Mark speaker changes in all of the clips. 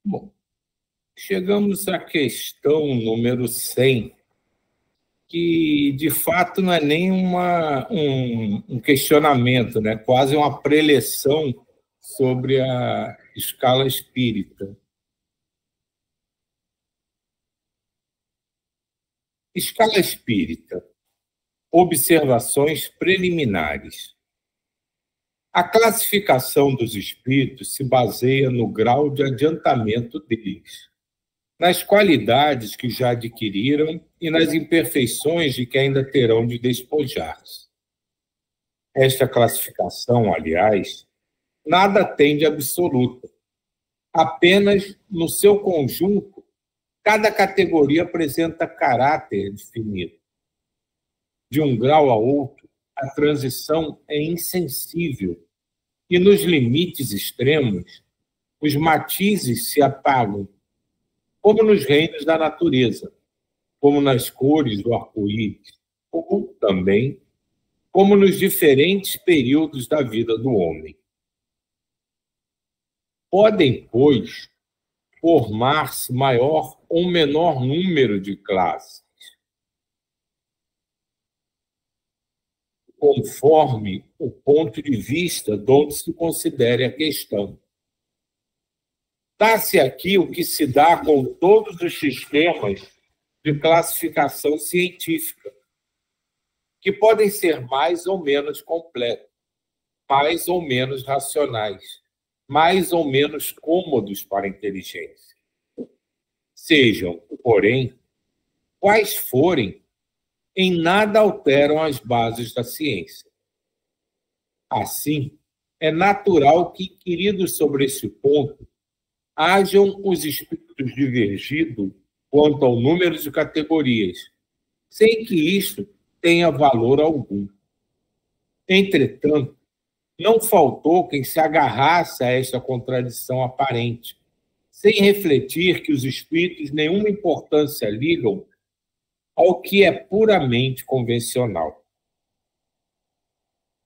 Speaker 1: Bom, chegamos à questão número 100, que de fato não é nem um questionamento, né? Quase uma preleção sobre a escala espírita. Escala espírita. Observações preliminares. A classificação dos espíritos se baseia no grau de adiantamento deles, nas qualidades que já adquiriram e nas imperfeições de que ainda terão de despojar-se. Esta classificação, aliás, nada tem de absoluta. Apenas, no seu conjunto, cada categoria apresenta caráter definido. De um grau a outro, a transição é insensível e, nos limites extremos, os matizes se apagam, como nos reinos da natureza, como nas cores do arco-íris, ou também como nos diferentes períodos da vida do homem. Podem, pois, formar-se maior ou menor número de classes, conforme o ponto de vista de onde se considere a questão. Dá-se aqui o que se dá com todos os sistemas de classificação científica, que podem ser mais ou menos completos, mais ou menos racionais, mais ou menos cômodos para a inteligência. Sejam, porém, quais forem, em nada alteram as bases da ciência. Assim, é natural que, inquiridos sobre esse ponto, hajam os espíritos divergido quanto ao número de categorias, sem que isto tenha valor algum. Entretanto, não faltou quem se agarrasse a esta contradição aparente, sem refletir que os espíritos nenhuma importância ligam ao que é puramente convencional.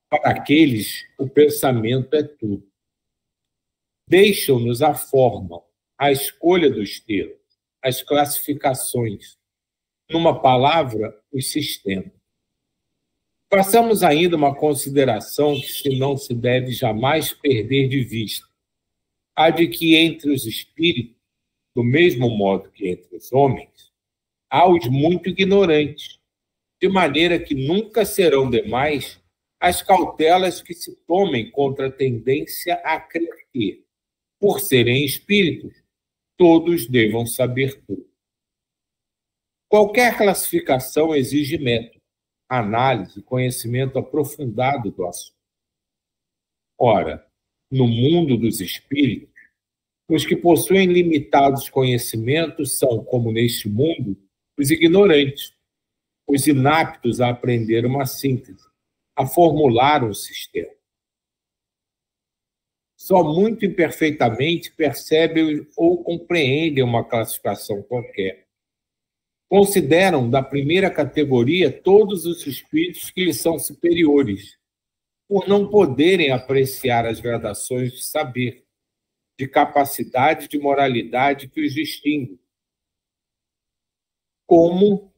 Speaker 1: Para aqueles, o pensamento é tudo. Deixam-nos a forma, a escolha dos termos, as classificações, numa palavra, os sistemas. Façamos ainda uma consideração que não se deve jamais perder de vista, a de que entre os espíritos, do mesmo modo que entre os homens, há os muito ignorantes, de maneira que nunca serão demais as cautelas que se tomem contra a tendência a crer que, por serem espíritos, todos devam saber tudo. Qualquer classificação exige método, análise, conhecimento aprofundado do assunto. Ora, no mundo dos espíritos, os que possuem limitados conhecimentos são, como neste mundo, os ignorantes, os inaptos a aprender uma síntese, a formular um sistema. Só muito imperfeitamente percebem ou compreendem uma classificação qualquer. Consideram da primeira categoria todos os espíritos que lhes são superiores, por não poderem apreciar as gradações de saber, de capacidade, de moralidade que os distingue. Como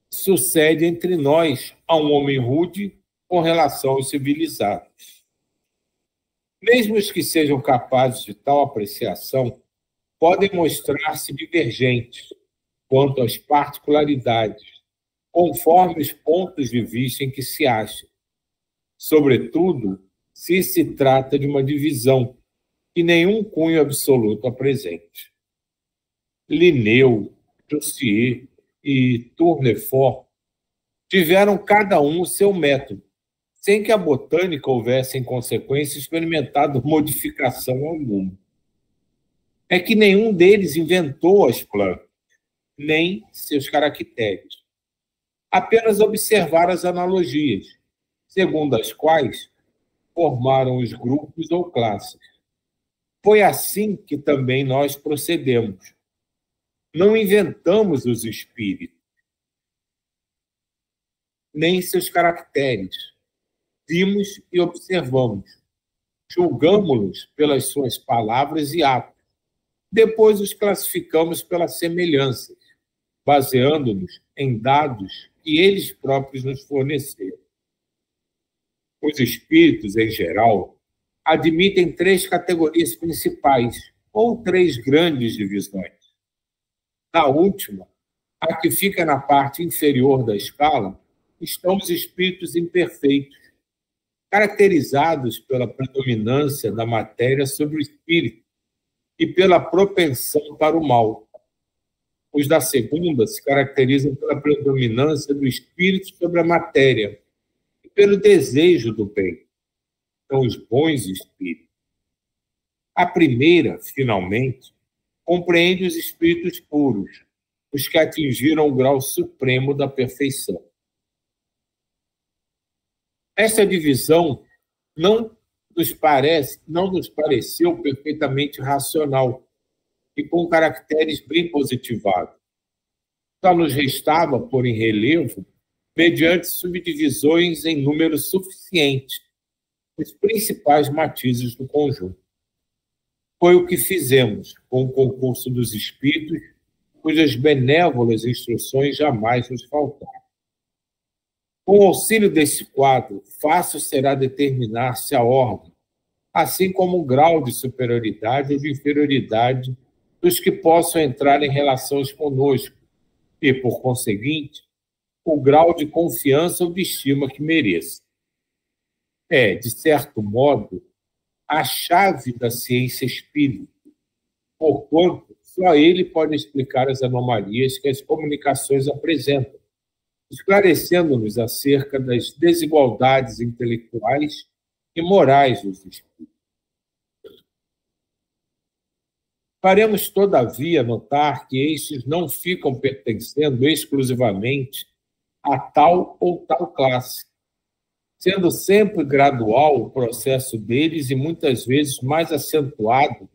Speaker 1: sucede entre nós a um homem rude com relação aos civilizados. Mesmo os que sejam capazes de tal apreciação podem mostrar-se divergentes quanto às particularidades, conforme os pontos de vista em que se acham, sobretudo se se trata de uma divisão que nenhum cunho absoluto apresente. Linneu, Jussieu e Tournefort tiveram cada um o seu método, sem que a botânica houvesse, em consequência, experimentado modificação alguma. É que nenhum deles inventou as plantas, nem seus caracteres. Apenas observaram as analogias, segundo as quais formaram os grupos ou classes. Foi assim que também nós procedemos. Não inventamos os espíritos, nem seus caracteres. Vimos e observamos. Julgamo-los pelas suas palavras e atos, Depois os classificamos pelas semelhanças, baseando-nos em dados que eles próprios nos forneceram. Os espíritos, em geral, admitem três categorias principais, ou três grandes divisões. Na última, a que fica na parte inferior da escala, estão os espíritos imperfeitos, caracterizados pela predominância da matéria sobre o espírito e pela propensão para o mal. Os da segunda se caracterizam pela predominância do espírito sobre a matéria e pelo desejo do bem. São os bons espíritos. A primeira, finalmente, compreende os espíritos puros, os que atingiram o grau supremo da perfeição. Esta divisão não nos pareceu perfeitamente racional e com caracteres bem positivados. Só nos restava pôr em relevo, mediante subdivisões em número suficiente, os principais matizes do conjunto. Foi o que fizemos com o concurso dos espíritos, cujas benévolas instruções jamais nos faltaram. Com o auxílio desse quadro, fácil será determinar-se a ordem, assim como o grau de superioridade ou de inferioridade dos que possam entrar em relações conosco e, por conseguinte, o grau de confiança ou de estima que mereça. É, de certo modo, a chave da ciência espírita, porquanto só ele pode explicar as anomalias que as comunicações apresentam, esclarecendo-nos acerca das desigualdades intelectuais e morais dos espíritos. Faremos, todavia, notar que estes não ficam pertencendo exclusivamente a tal ou tal classe, sendo sempre gradual o processo deles e muitas vezes mais acentuado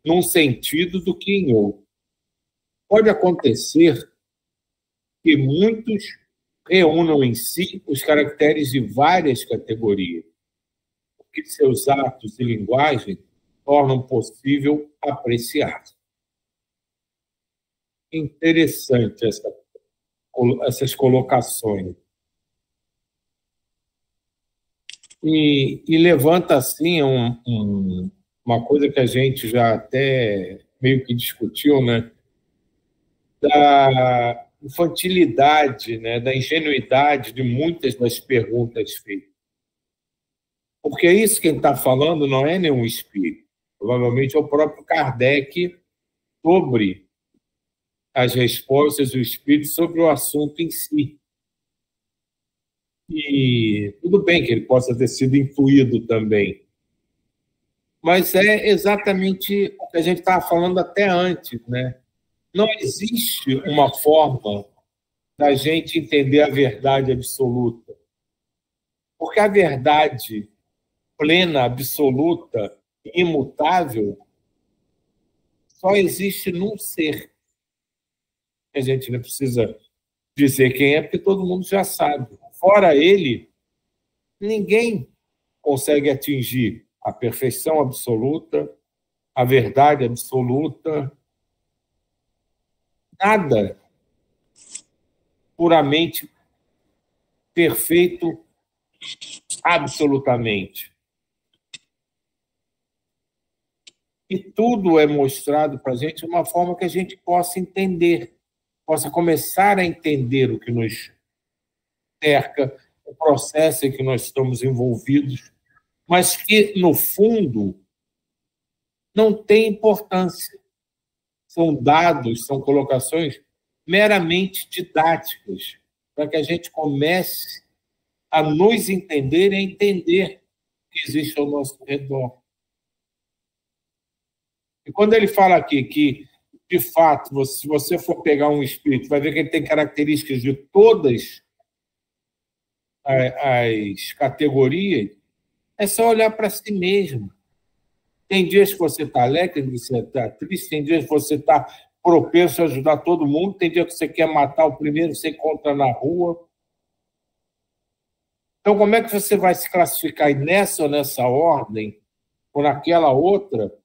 Speaker 1: num sentido do que em outro. Pode acontecer que muitos reúnam em si os caracteres de várias categorias, que seus atos e linguagem tornam possível apreciar. Interessante essas colocações. E levanta, assim, uma coisa que a gente já até meio que discutiu, né? Da infantilidade, né? Da ingenuidade de muitas das perguntas feitas. Porque isso quem está falando não é nenhum espírito. Provavelmente é o próprio Kardec sobre as respostas do espírito sobre o assunto em si. E tudo bem que ele possa ter sido influído também, mas é exatamente o que a gente estava falando até antes, né? Não existe uma forma da gente entender a verdade absoluta, porque a verdade plena, absoluta, imutável, só existe num ser. A gente não precisa dizer quem é, porque todo mundo já sabe. Fora ele, ninguém consegue atingir a perfeição absoluta, a verdade absoluta, nada puramente perfeito absolutamente. E tudo é mostrado para a gente de uma forma que a gente possa entender, possa começar a entender o que nos cerca, o processo em que nós estamos envolvidos, mas que, no fundo, não tem importância. São dados, são colocações meramente didáticas, para que a gente comece a nos entender e a entender o que existe ao nosso redor. E quando ele fala aqui que, de fato, se você for pegar um espírito, vai ver que ele tem características de todas as categorias, é só olhar para si mesmo. Tem dias que você está alegre, tem dias que você está triste, tem dias que você está propenso a ajudar todo mundo, tem dia que você quer matar o primeiro que você encontra na rua. Então, como é que você vai se classificar nessa ou nessa ordem, ou naquela outra,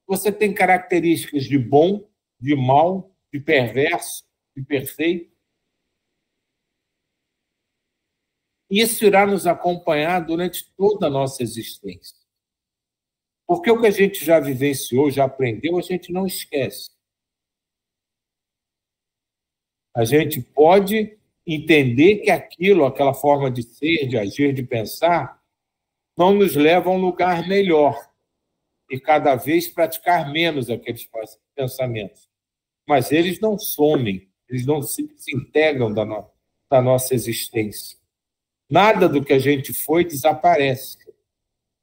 Speaker 1: Você tem características de bom, de mal, de perverso, de perfeito. Isso irá nos acompanhar durante toda a nossa existência. Porque o que a gente já vivenciou, já aprendeu, a gente não esquece. A gente pode entender que aquilo, aquela forma de ser, de agir, de pensar, não nos leva a um lugar melhor e cada vez praticar menos aqueles pensamentos. Mas eles não somem, eles não se desintegram da nossa existência. Nada do que a gente foi desaparece.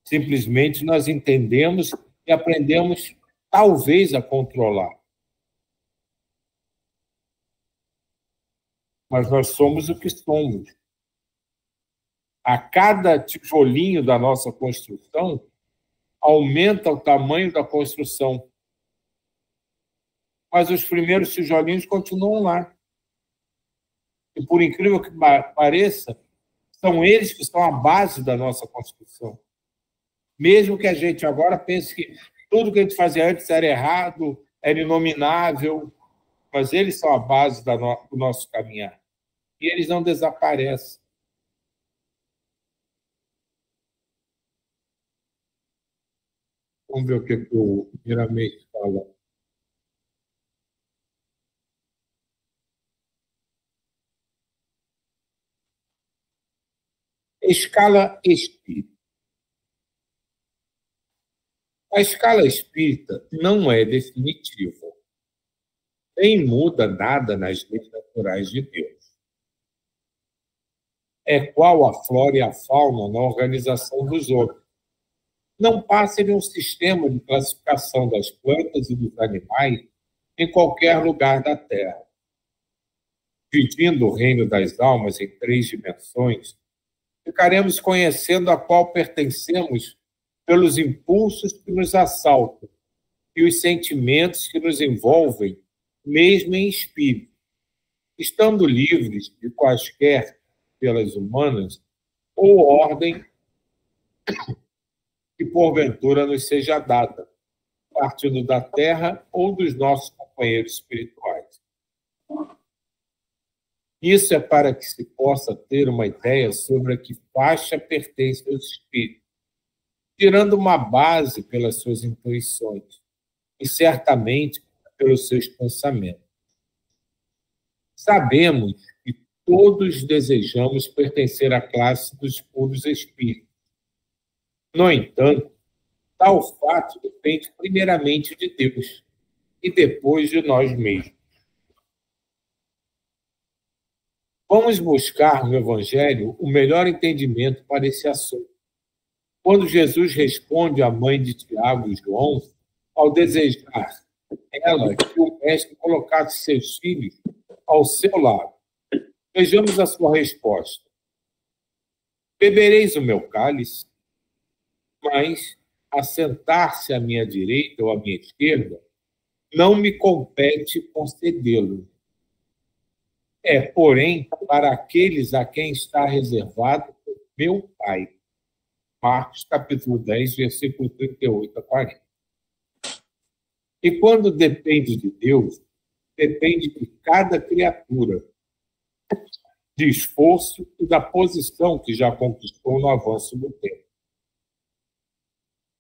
Speaker 1: Simplesmente nós entendemos e aprendemos, talvez, a controlar. Mas nós somos o que somos. A cada tijolinho da nossa construção, aumenta o tamanho da construção. Mas os primeiros tijolinhos continuam lá. E, por incrível que pareça, são eles que são a base da nossa construção. Mesmo que a gente agora pense que tudo que a gente fazia antes era errado, era inominável, mas eles são a base do nosso caminhar. E eles não desaparecem. Vamos ver o que o Miramês fala. Escala espírita. A escala espírita não é definitiva, nem muda nada nas leis naturais de Deus. É qual a flora e a fauna na organização dos homens. Não passa de um sistema de classificação das plantas e dos animais em qualquer lugar da Terra. Dividindo o reino das almas em 3 dimensões, ficaremos conhecendo a qual pertencemos pelos impulsos que nos assaltam e os sentimentos que nos envolvem, mesmo em espírito, estando livres de quaisquer pelas humanas ou ordem que porventura nos seja dada, partindo da terra ou dos nossos companheiros espirituais. Isso é para que se possa ter uma ideia sobre a que faixa pertence aos espíritos, tirando uma base pelas suas intuições e certamente pelos seus pensamentos. Sabemos que todos desejamos pertencer à classe dos puros espíritos. No entanto, tal fato depende primeiramente de Deus e depois de nós mesmos. Vamos buscar no Evangelho o melhor entendimento para esse assunto. Quando Jesus responde à mãe de Tiago e João, ao desejar ela que o mestre colocasse seus filhos ao seu lado. Vejamos a sua resposta. Bebereis o meu cálice, mas assentar-se à minha direita ou à minha esquerda não me compete concedê-lo. É, porém, para aqueles a quem está reservado o meu Pai. Marcos, capítulo 10, versículo 38 a 40. E quando depende de Deus, depende de cada criatura, de esforço e da posição que já conquistou no avanço do tempo.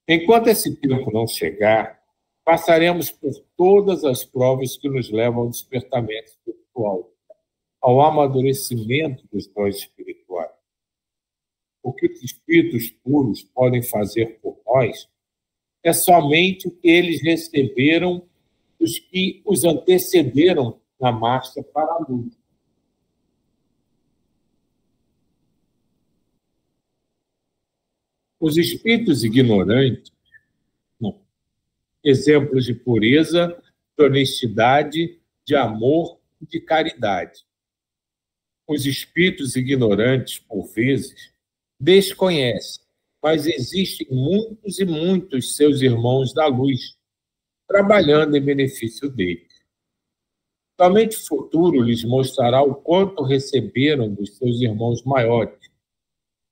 Speaker 1: Enquanto esse tempo não chegar, passaremos por todas as provas que nos levam ao despertamento espiritual, ao amadurecimento dos dons espirituais. O que os espíritos puros podem fazer por nós é somente o que eles receberam dos que os antecederam na marcha para a luz. Os espíritos ignorantes, não, exemplos de pureza, de honestidade, de amor e de caridade. Os espíritos ignorantes, por vezes, desconhecem, mas existem muitos e muitos seus irmãos da luz, trabalhando em benefício deles. Somente o futuro lhes mostrará o quanto receberam dos seus irmãos maiores.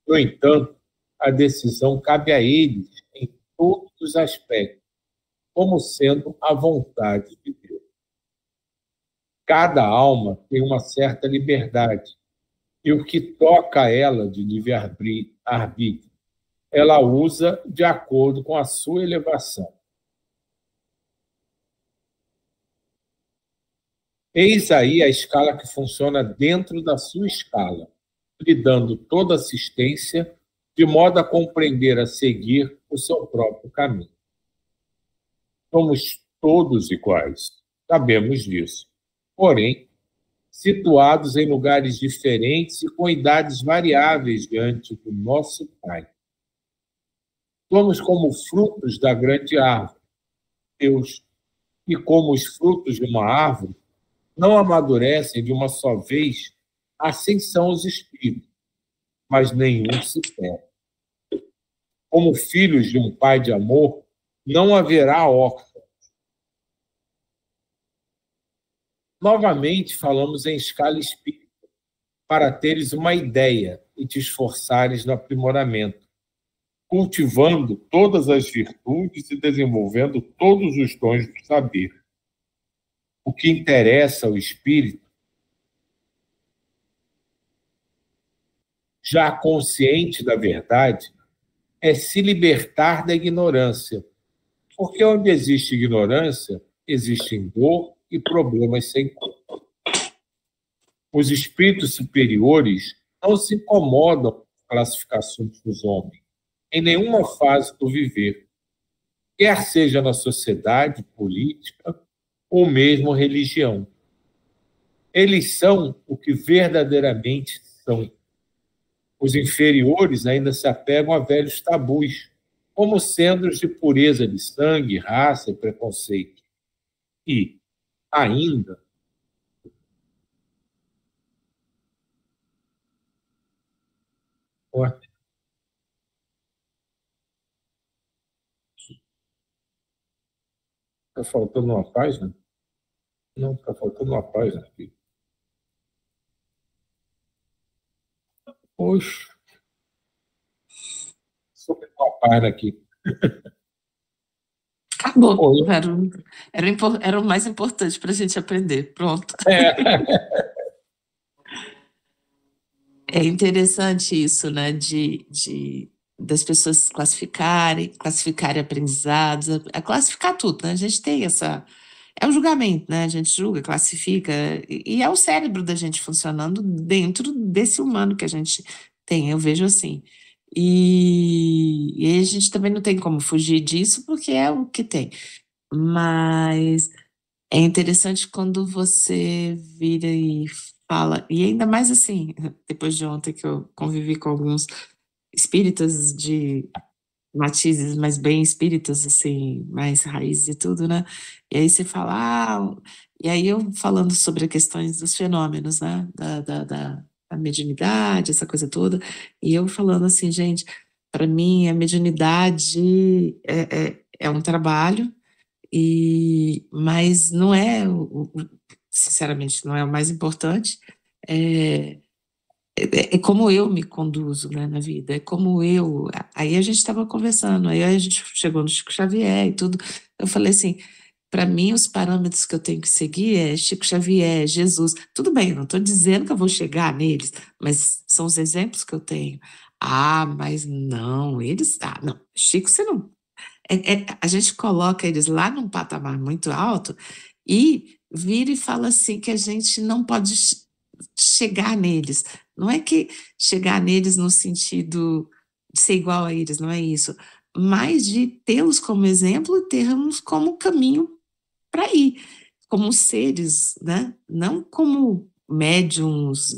Speaker 1: No entanto, a decisão cabe a eles em todos os aspectos, como sendo a vontade de Deus. Cada alma tem uma certa liberdade, e o que toca a ela de livre-arbítrio, ela usa de acordo com a sua elevação. Eis aí a escala que funciona dentro da sua escala, lhe dando toda assistência, de modo a compreender a seguir o seu próprio caminho. Somos todos iguais, sabemos disso. Porém, situados em lugares diferentes e com idades variáveis diante do nosso Pai. Somos como frutos da grande árvore, Deus, e como os frutos de uma árvore, não amadurecem de uma só vez, assim são os espíritos, mas nenhum se perde. Como filhos de um pai de amor, não haverá órfão. Novamente falamos em escala espírita, para teres uma ideia e te esforçares no aprimoramento, cultivando todas as virtudes e desenvolvendo todos os dons do saber. O que interessa ao espírito, já consciente da verdade, é se libertar da ignorância, porque onde existe ignorância, existem dor e problemas sem cura. Os espíritos superiores não se incomodam com as classificações dos homens, em nenhuma fase do viver, quer seja na sociedade, política ou mesmo religião. Eles são o que verdadeiramente são. Os inferiores ainda se apegam a velhos tabus, como sendo os de pureza de sangue, raça e preconceito. E, ainda, está faltando uma página? Não, está faltando uma página aqui. Poxa, sobre uma página aqui.
Speaker 2: Acabou.
Speaker 1: Oi.
Speaker 2: Era o mais importante para a gente aprender. Pronto. É interessante isso, né? Das pessoas classificarem aprendizados, a classificar tudo, né? A gente tem essa. É um julgamento, né? A gente julga, classifica, e é o cérebro da gente funcionando dentro desse humano que a gente tem, eu vejo assim. E a gente também não tem como fugir disso, porque é o que tem. Mas é interessante quando você vira e fala, e ainda mais assim, depois de ontem que eu convivi com alguns espíritas de matizes, mas bem espíritas, assim, mais raízes e tudo, né? E aí você fala, e aí eu falando sobre as questões dos fenômenos, né? Da mediunidade, essa coisa toda, e eu falando assim, gente, para mim a mediunidade é um trabalho, mas não é, sinceramente, não é o mais importante, é como eu me conduzo, né, na vida, é como eu. Aí a gente estava conversando, aí a gente chegou no Chico Xavier e tudo. Eu falei assim: para mim, os parâmetros que eu tenho que seguir é Chico Xavier, Jesus. Tudo bem, eu não estou dizendo que eu vou chegar neles, mas são os exemplos que eu tenho. Mas não, eles. Não, Chico, você não. A gente coloca eles lá num patamar muito alto e vira e fala assim que a gente não pode chegar neles. Não é que chegar neles no sentido de ser igual a eles, não é isso. Mas de tê-los como exemplo e termos como caminho para ir, como seres, né? Não como médiums,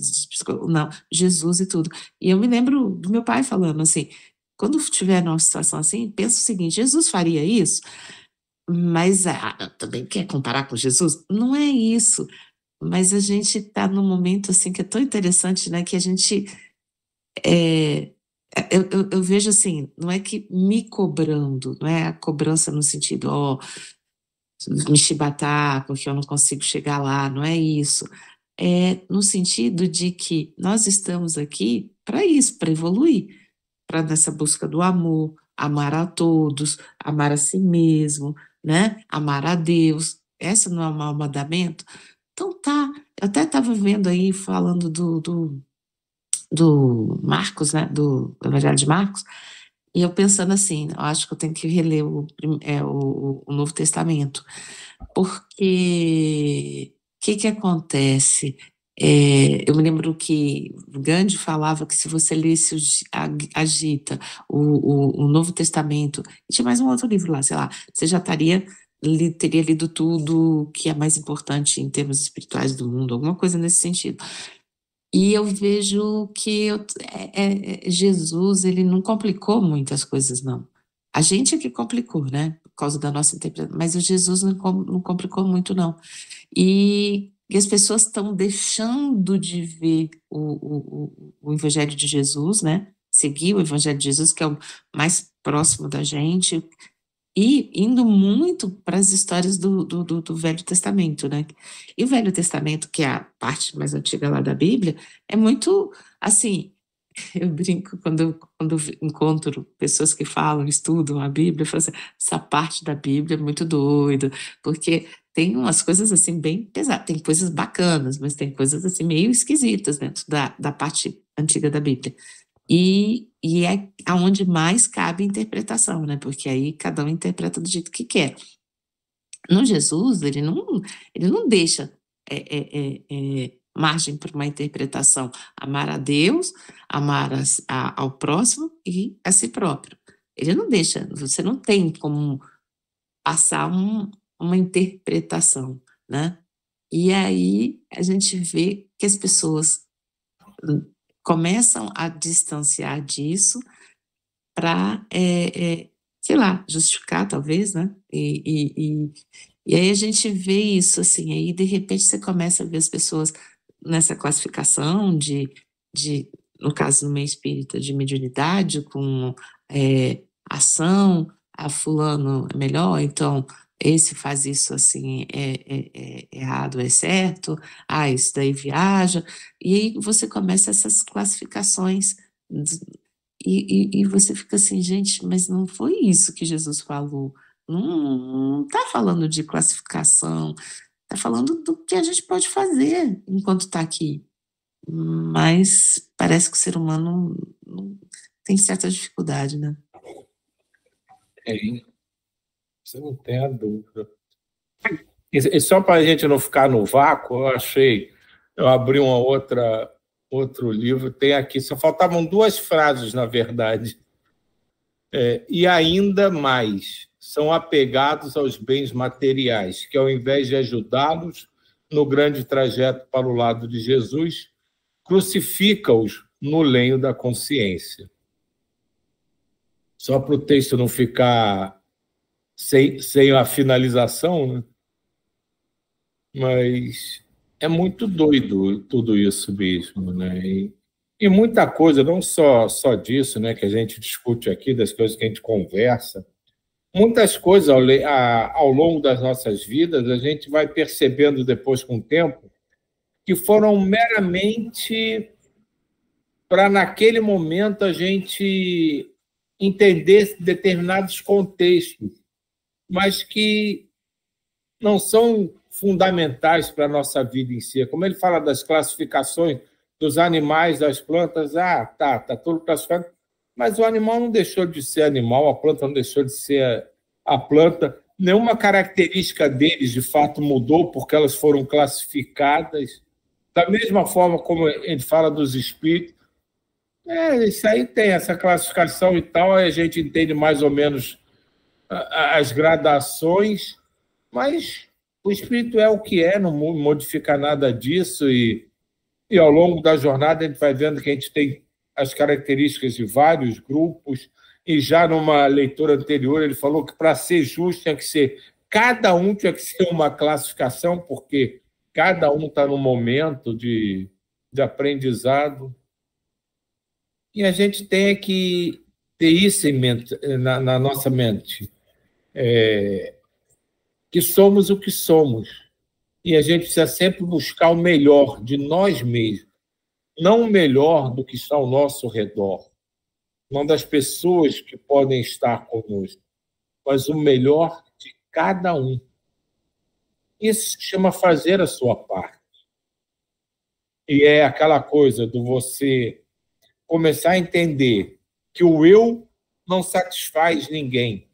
Speaker 2: não, Jesus e tudo. E eu me lembro do meu pai falando assim, quando tiver numa situação assim, pensa o seguinte, Jesus faria isso? Mas também quer comparar com Jesus? Não é isso. Mas a gente está num momento assim que é tão interessante, né? Que a gente eu vejo assim, não é que me cobrando, não é a cobrança no sentido, me chibatar porque eu não consigo chegar lá, não é isso. É no sentido de que nós estamos aqui para isso, para evoluir, para nessa busca do amor, amar a todos, amar a si mesmo, né? Amar a Deus. Essa não é um mau mandamento? Então tá. Eu até estava vendo aí, falando do Marcos, né? Do Evangelho de Marcos, e eu pensando assim, eu acho que eu tenho que reler o Novo Testamento, porque o que acontece? Eu me lembro que Gandhi falava que se você lesse a Gita, o Novo Testamento, e tinha mais um outro livro lá, sei lá, você já teria lido tudo que é mais importante em termos espirituais do mundo, alguma coisa nesse sentido. E eu vejo que Jesus, ele não complicou muitas coisas, não. A gente é que complicou, né? Por causa da nossa interpretação. Mas o Jesus não complicou muito, não. E as pessoas estão deixando de ver o Evangelho de Jesus, né? Seguir o Evangelho de Jesus, que é o mais próximo da gente, e indo muito para as histórias do Velho Testamento, né? E o Velho Testamento, que é a parte mais antiga lá da Bíblia, é muito, assim, eu brinco quando eu encontro pessoas que falam, estudam a Bíblia, eu falo assim, essa parte da Bíblia é muito doida, porque tem umas coisas, assim, bem pesadas, tem coisas bacanas, mas tem coisas, assim, meio esquisitas dentro da parte antiga da Bíblia. E é aonde mais cabe interpretação, né? Porque aí cada um interpreta do jeito que quer. No Jesus, ele não deixa margem para uma interpretação. Amar a Deus, amar ao próximo e a si próprio. Ele não deixa, você não tem como passar uma interpretação, né? E aí a gente vê que as pessoas começam a distanciar disso para, sei lá, justificar talvez, né? E aí a gente vê isso, assim, aí de repente você começa a ver as pessoas nessa classificação no caso no meio espírita, de mediunidade, com ação, a fulano é melhor, então esse faz isso assim, é errado, é certo, isso daí viaja, e aí você começa essas classificações e você fica assim, gente, mas não foi isso que Jesus falou. Não está falando de classificação, está falando do que a gente pode fazer enquanto está aqui. Mas parece que o ser humano tem certa dificuldade, né?
Speaker 1: Você não tem a dúvida. E só para a gente não ficar no vácuo, eu abri outro livro, tem aqui, só faltavam 2 frases, na verdade. E ainda mais, são apegados aos bens materiais, que ao invés de ajudá-los no grande trajeto para o lado de Jesus, crucifica-os no lenho da consciência. Só para o texto não ficar sem a finalização, né? Mas é muito doido tudo isso mesmo, né? E muita coisa, não só disso, né, que a gente discute aqui, das coisas que a gente conversa, muitas coisas ao longo das nossas vidas a gente vai percebendo depois com o tempo que foram meramente para naquele momento a gente entender determinados contextos, mas que não são fundamentais para a nossa vida em si. Como ele fala das classificações dos animais, das plantas, tá tudo classificado, mas o animal não deixou de ser animal, a planta não deixou de ser a planta, nenhuma característica deles, de fato, mudou porque elas foram classificadas. Da mesma forma como ele fala dos espíritos, isso aí tem essa classificação e tal, aí a gente entende mais ou menos as gradações, mas o espírito é o que é, não modifica nada disso, e ao longo da jornada a gente vai vendo que a gente tem as características de vários grupos, e já numa leitura anterior ele falou que para ser justo cada um tinha que ser uma classificação, porque cada um está num momento de aprendizado, e a gente tem que ter isso em mente, na nossa mente, que somos o que somos, e a gente precisa sempre buscar o melhor de nós mesmos, não o melhor do que está ao nosso redor, não das pessoas que podem estar conosco, mas o melhor de cada um. Isso se chama fazer a sua parte. E é aquela coisa do você começar a entender que o eu não satisfaz ninguém.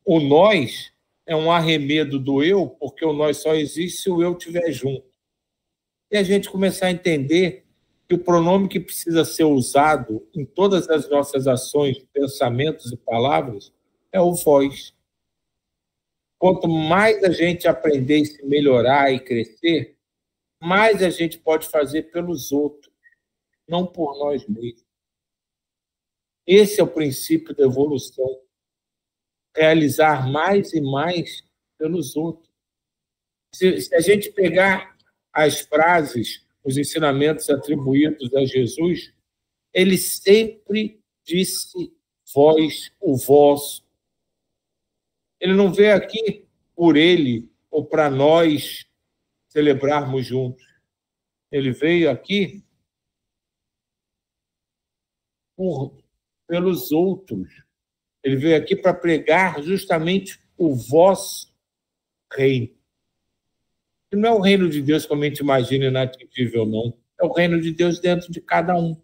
Speaker 1: O nós é um arremedo do eu, porque o nós só existe se o eu estiver junto. E a gente começar a entender que o pronome que precisa ser usado em todas as nossas ações, pensamentos e palavras é o vós. Quanto mais a gente aprender e se melhorar e crescer, mais a gente pode fazer pelos outros, não por nós mesmos. Esse é o princípio da evolução. Realizar mais e mais pelos outros. Se a gente pegar as frases, os ensinamentos atribuídos a Jesus, ele sempre disse vós, o vosso. Ele não veio aqui por ele ou para nós celebrarmos juntos. Ele veio aqui pelos outros. Ele veio aqui para pregar justamente o vosso reino. E não é o reino de Deus como a gente imagina inatingível, não. É o reino de Deus dentro de cada um.